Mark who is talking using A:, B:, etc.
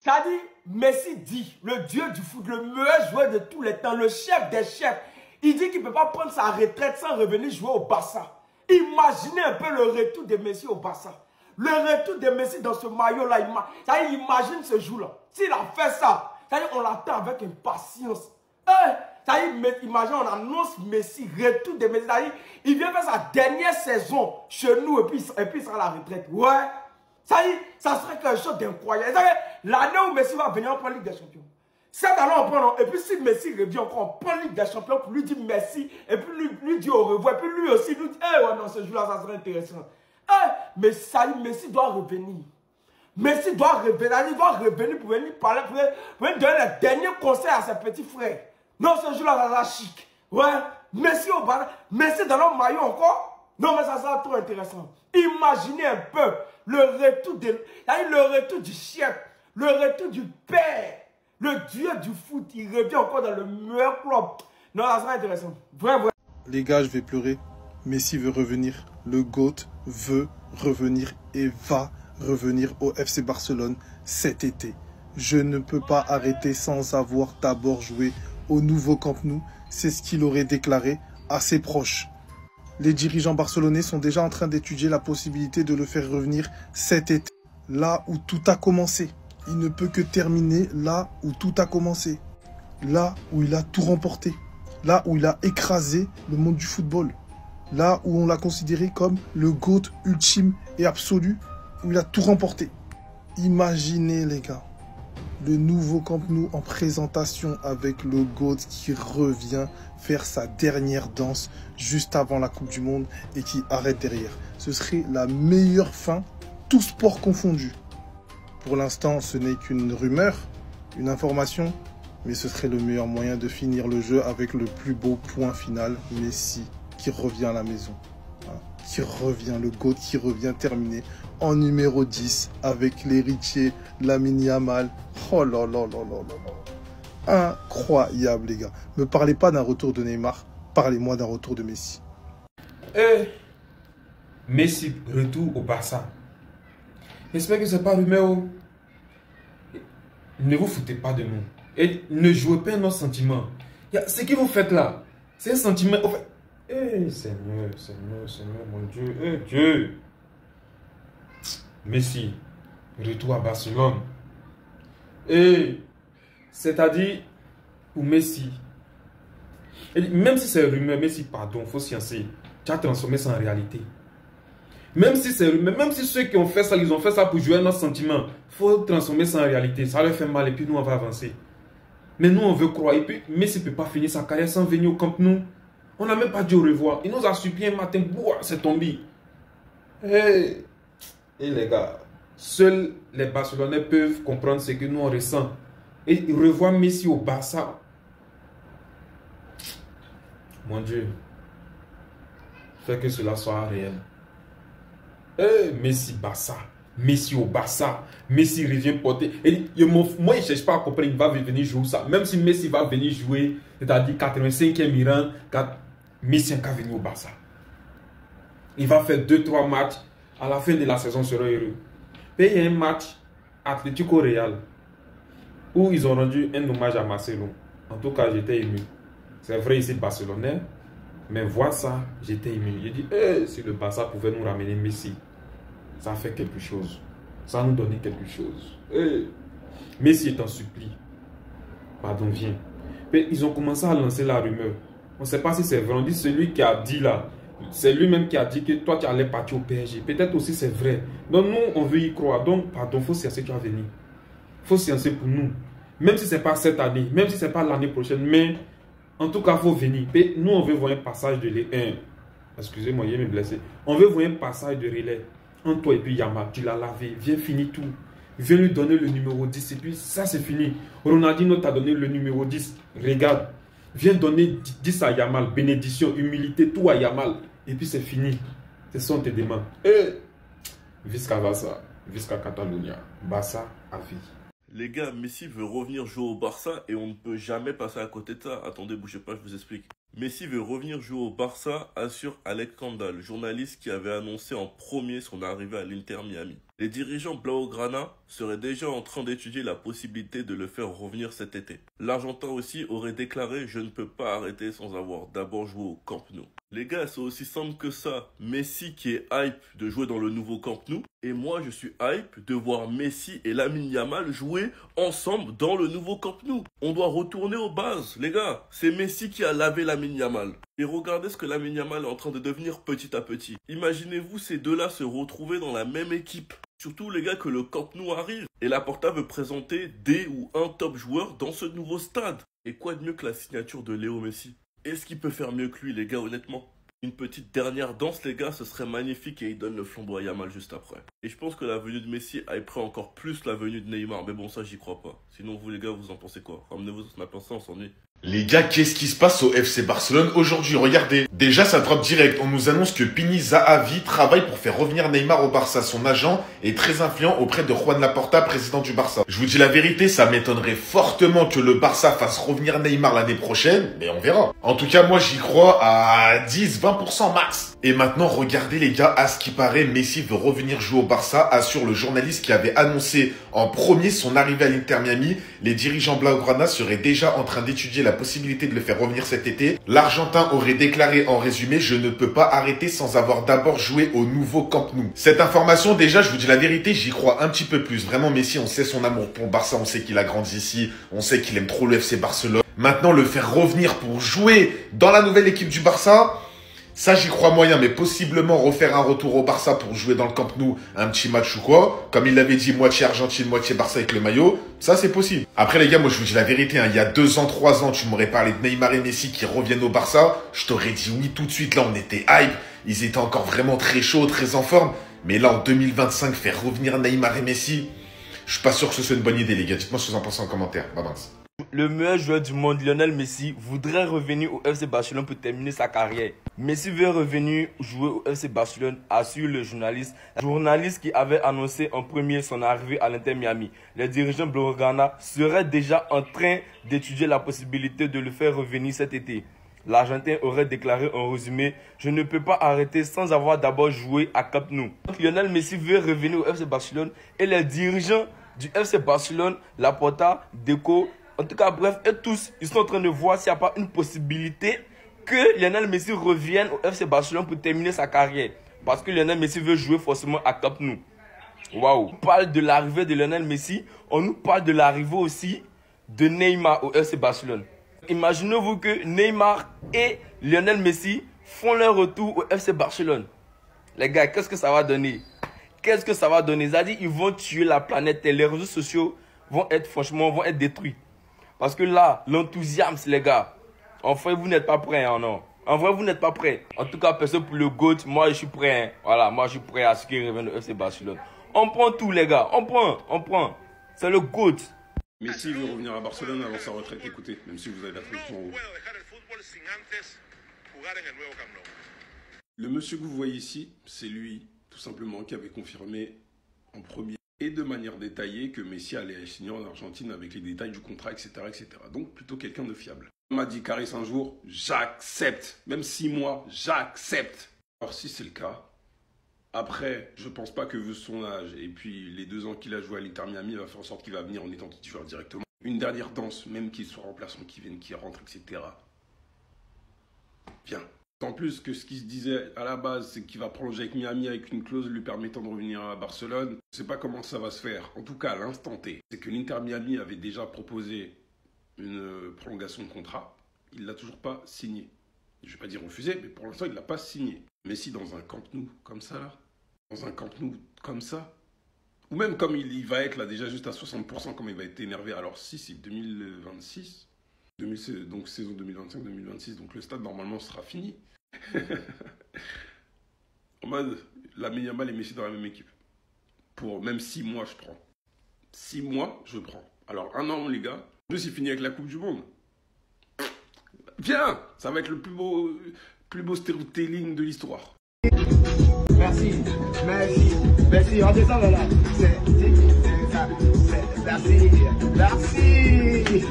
A: Ça dit, Messi dit, le dieu du foot, le meilleur joueur de tous les temps, le chef des chefs, il dit qu'il ne peut pas prendre sa retraite sans revenir jouer au Barça. Imaginez un peu le retour de Messi au Barça. Le retour de Messi dans ce maillot-là, imagine ce jour-là. S'il a fait ça, on l'attend avec impatience. Imagine, on annonce Messi, retour de Messi. Il vient faire sa dernière saison chez nous et puis il sera à la retraite. Ouais. Ça serait quelque chose d'incroyable. L'année où Messi va venir, on prend Ligue des Champions. Cette année, on prend. Et puis si Messi revient encore, on prend Ligue des Champions pour lui dire merci. Et puis lui dire au revoir. Et puis lui aussi, lui dit, ouais, non, ce jour-là, ça serait intéressant. Mais ça y est, Messi doit revenir. Messi doit revenir. Il doit revenir pour venir parler, pour venir donner les derniers conseils à ses petits frères. Non, ce jour-là, ça sera chic. Ouais. Messi au bar. Messi dans le maillot encore. Non, mais ça sera trop intéressant. Imaginez un peu le retour du chef, le retour du père, le dieu du foot. Il revient encore dans le meilleur club. Non, ça sera intéressant. Vrai.
B: Les gars, je vais pleurer. Messi veut revenir. Le GOAT veut revenir et va revenir au FC Barcelone cet été. Je ne peux pas arrêter sans avoir d'abord joué au nouveau Camp Nou. C'est ce qu'il aurait déclaré à ses proches. Les dirigeants barcelonais sont déjà en train d'étudier la possibilité de le faire revenir cet été. Là où tout a commencé. Il ne peut que terminer là où tout a commencé. Là où il a tout remporté. Là où il a écrasé le monde du football. Là où on l'a considéré comme le GOAT ultime et absolu. Où il a tout remporté. Imaginez les gars. Le nouveau Camp Nou en présentation avec le GOAT qui revient faire sa dernière danse juste avant la Coupe du Monde et qui arrête derrière. Ce serait la meilleure fin, tout sport confondu. Pour l'instant, ce n'est qu'une rumeur, une information, mais ce serait le meilleur moyen de finir le jeu avec le plus beau point final, Messi qui revient à la maison. Qui revient, le GOAT qui revient terminé en numéro 10 avec l'héritier Lamine Yamal. Oh là là là là là. Incroyable les gars. Me parlez pas d'un retour de Neymar, parlez-moi d'un retour de Messi.
C: Messi, retour au Barça. J'espère que c'est pas rumeur. Ne vous foutez pas de nous. Et ne jouez pas nos sentiments. Ce que vous faites là, c'est un sentiment... Seigneur, mon Dieu. Dieu. Messi, retour à Barcelone. C'est-à-dire, pour Messi, même si c'est rumeur, Messi, pardon, il faut sciencer. Tu as transformé ça en réalité. Même si c'est rumeur, même si ceux qui ont fait ça, ils ont fait ça pour jouer à nos sentiments, il faut transformer ça en réalité. Ça leur fait mal et puis nous, on va avancer. Mais nous, on veut croire. Et puis, Messi ne peut pas finir sa carrière sans venir au Camp Nou. On n'a même pas dit au revoir. Il nous a supplié un matin, c'est tombé. Et les gars, seuls les Barcelonais peuvent comprendre ce que nous on ressent. Et revoir Messi au Barça. Mon Dieu. Fais que cela soit réel. Messi Barça. Messi au Barça. Messi revient porter. Et moi, il ne cherche pas à comprendre. Il va venir jouer ça. Même si Messi va venir jouer, c'est-à-dire 85e rang, Messi va venir au Barça. Il va faire 2-3 matchs. À la fin de la saison, il sera heureux. Et il y a un match Atlético Real où ils ont rendu un hommage à Marcelo. En tout cas, j'étais ému. C'est vrai, ici barcelonais, mais voir ça, j'étais ému. J'ai dit, si le Barça pouvait nous ramener Messi, ça fait quelque chose. Ça nous donnait quelque chose. Messi est en supplie. Pardon, viens. Mais ils ont commencé à lancer la rumeur. On ne sait pas si c'est vrai. On dit celui qui a dit là. C'est lui-même qui a dit que toi tu allais partir au PSG. Peut-être aussi c'est vrai. Donc nous on veut y croire. Donc pardon, il faut sciencer tu vas venir. Il faut sciencer pour nous. Même si ce n'est pas cette année, même si ce n'est pas l'année prochaine, mais en tout cas il faut venir. Et nous on veut voir un passage de relais. Excusez-moi, il me blessé. On veut voir un passage de relais entre toi et puis Yamal. Tu l'as lavé, viens finir tout. Viens lui donner le numéro 10 et puis ça c'est fini. Ronaldinho t'a donné le numéro 10. Regarde. Viens donner 10 à Yamal, bénédiction, humilité, tout à Yamal. Et puis c'est fini. C'est ça on te demande. Visca Barça, Visca Catalunya, Barça à vie.
D: Les gars, Messi veut revenir jouer au Barça et on ne peut jamais passer à côté de ça. Attendez, bougez pas, je vous explique. Messi veut revenir jouer au Barça, assure Alex Kandal, journaliste qui avait annoncé en premier son arrivée à l'Inter Miami. Les dirigeants Blaugrana seraient déjà en train d'étudier la possibilité de le faire revenir cet été. L'Argentin aussi aurait déclaré « Je ne peux pas arrêter sans avoir d'abord joué au Camp Nou ». Les gars, c'est aussi simple que ça. Messi qui est hype de jouer dans le nouveau Camp Nou, et moi je suis hype de voir Messi et Lamine Yamal jouer ensemble dans le nouveau Camp Nou. On doit retourner aux bases, les gars. C'est Messi qui a lavé Lamine Yamal. Et regardez ce que Lamine Yamal est en train de devenir petit à petit. Imaginez-vous ces deux-là se retrouver dans la même équipe. Surtout les gars que le Camp Nou arrive. Et Laporta veut présenter des ou un top joueur dans ce nouveau stade. Et quoi de mieux que la signature de Léo Messi? Est-ce qu'il peut faire mieux que lui, les gars, honnêtement? Une petite dernière danse, les gars, ce serait magnifique et il donne le flambeau à Yamal juste après. Et je pense que la venue de Messi hyperait encore plus la venue de Neymar. Mais bon, ça, j'y crois pas. Sinon, vous, les gars, vous en pensez quoi? Ramenez-vous sur Snap Insta, on s'ennuie.
E: Les gars, qu'est-ce qui se passe au FC Barcelone aujourd'hui? Regardez, déjà ça drop direct. On nous annonce que Pini Zahavi travaille pour faire revenir Neymar au Barça. Son agent est très influent auprès de Juan Laporta, président du Barça. Je vous dis la vérité, ça m'étonnerait fortement que le Barça fasse revenir Neymar l'année prochaine, mais on verra. En tout cas, moi j'y crois à 10-20% max. Et maintenant, regardez les gars, à ce qui paraît, Messi veut revenir jouer au Barça, assure le journaliste qui avait annoncé en premier son arrivée à l'Inter Miami. Les dirigeants Blaugrana seraient déjà en train d'étudier la possibilité de le faire revenir cet été. L'Argentin aurait déclaré en résumé « Je ne peux pas arrêter sans avoir d'abord joué au nouveau Camp Nou ». Cette information, déjà, je vous dis la vérité, j'y crois un petit peu plus. Vraiment, Messi, on sait son amour pour le Barça, on sait qu'il a grandi ici, on sait qu'il aime trop le FC Barcelone. Maintenant, le faire revenir pour jouer dans la nouvelle équipe du Barça, ça, j'y crois moyen, mais possiblement refaire un retour au Barça pour jouer dans le Camp Nou, un petit match ou quoi. Comme il l'avait dit, moitié Argentine, moitié Barça avec le maillot. Ça, c'est possible. Après, les gars, moi, je vous dis la vérité, hein, il y a 2 ans, 3 ans, tu m'aurais parlé de Neymar et Messi qui reviennent au Barça. Je t'aurais dit oui tout de suite. Là, on était hype. Ils étaient encore vraiment très chauds, très en forme. Mais là, en 2025, faire revenir Neymar et Messi, je suis pas sûr que ce soit une bonne idée, les gars. Dites-moi ce que vous en pensez en commentaire. Bye bye.
A: Le meilleur joueur du monde, Lionel Messi, voudrait revenir au FC Barcelone pour terminer sa carrière. Messi veut revenir jouer au FC Barcelone, assure le journaliste. Le journaliste qui avait annoncé en premier son arrivée à l'Inter Miami. Les dirigeants Blaugrana seraient déjà en train d'étudier la possibilité de le faire revenir cet été. L'Argentin aurait déclaré en résumé « Je ne peux pas arrêter sans avoir d'abord joué à Camp Nou ». Lionel Messi veut revenir au FC Barcelone et les dirigeants du FC Barcelone, Laporta, Deco, en tout cas, bref, et tous, ils sont en train de voir s'il n'y a pas une possibilité que Lionel Messi revienne au FC Barcelone pour terminer sa carrière. Parce que Lionel Messi veut jouer forcément à Camp Nou. Waouh! On parle de l'arrivée de Lionel Messi, on nous parle de l'arrivée aussi de Neymar au FC Barcelone. Imaginez-vous que Neymar et Lionel Messi font leur retour au FC Barcelone. Les gars, qu'est-ce que ça va donner? Qu'est-ce que ça va donner? C'est-à-dire ils vont tuer la planète et les réseaux sociaux vont être, franchement, vont être détruits. Parce que là, l'enthousiasme, les gars, en vrai, vous n'êtes pas prêts, hein, non? En vrai, vous n'êtes pas prêts. En tout cas, personne pour le GOAT, moi, je suis prêt. Hein. Voilà, moi, je suis prêt à ce qu'il revienne au FC Barcelone. On prend tout, les gars. On prend. C'est le GOAT.
F: Messi veut revenir à Barcelone avant sa retraite, écoutez, même si vous avez la traduction en haut. Le monsieur que vous voyez ici, c'est lui, tout simplement, qui avait confirmé en premier et de manière détaillée que Messi allait signer en Argentine avec les détails du contrat, etc. etc. Donc plutôt quelqu'un de fiable. On m'a dit Caris un jour, j'accepte. Même 6 mois, j'accepte. Alors si c'est le cas, après, je pense pas que vu son âge et puis les 2 ans qu'il a joué à l'Inter Miami, il va faire en sorte qu'il va venir en étant titulaire directement. Une dernière danse, même qu'il soit remplaçant, qu'il vienne, qu'il rentre, etc. Viens. En plus que ce qui se disait à la base, c'est qu'il va prolonger avec Miami avec une clause lui permettant de revenir à Barcelone. Je ne sais pas comment ça va se faire. En tout cas, à l'instant T, c'est que l'Inter Miami avait déjà proposé une prolongation de contrat. Il ne l'a toujours pas signé. Je ne vais pas dire refusé, mais pour l'instant, il ne l'a pas signé. Mais si dans un Camp Nou comme ça, là, dans un Camp Nou comme ça, ou même comme il va être là déjà juste à 60%, comme il va être énervé. Alors si c'est 2026, donc saison 2025-2026, donc le stade normalement sera fini. En mode, Lamine Yamal et Messi dans la même équipe. Pour même 6 mois, je prends. 6 mois, je prends. Alors 1 an, les gars. En plus, il finit avec la Coupe du Monde. Viens, ça va être le plus beau storytelling de l'histoire.
G: Merci, redescends là. Merci.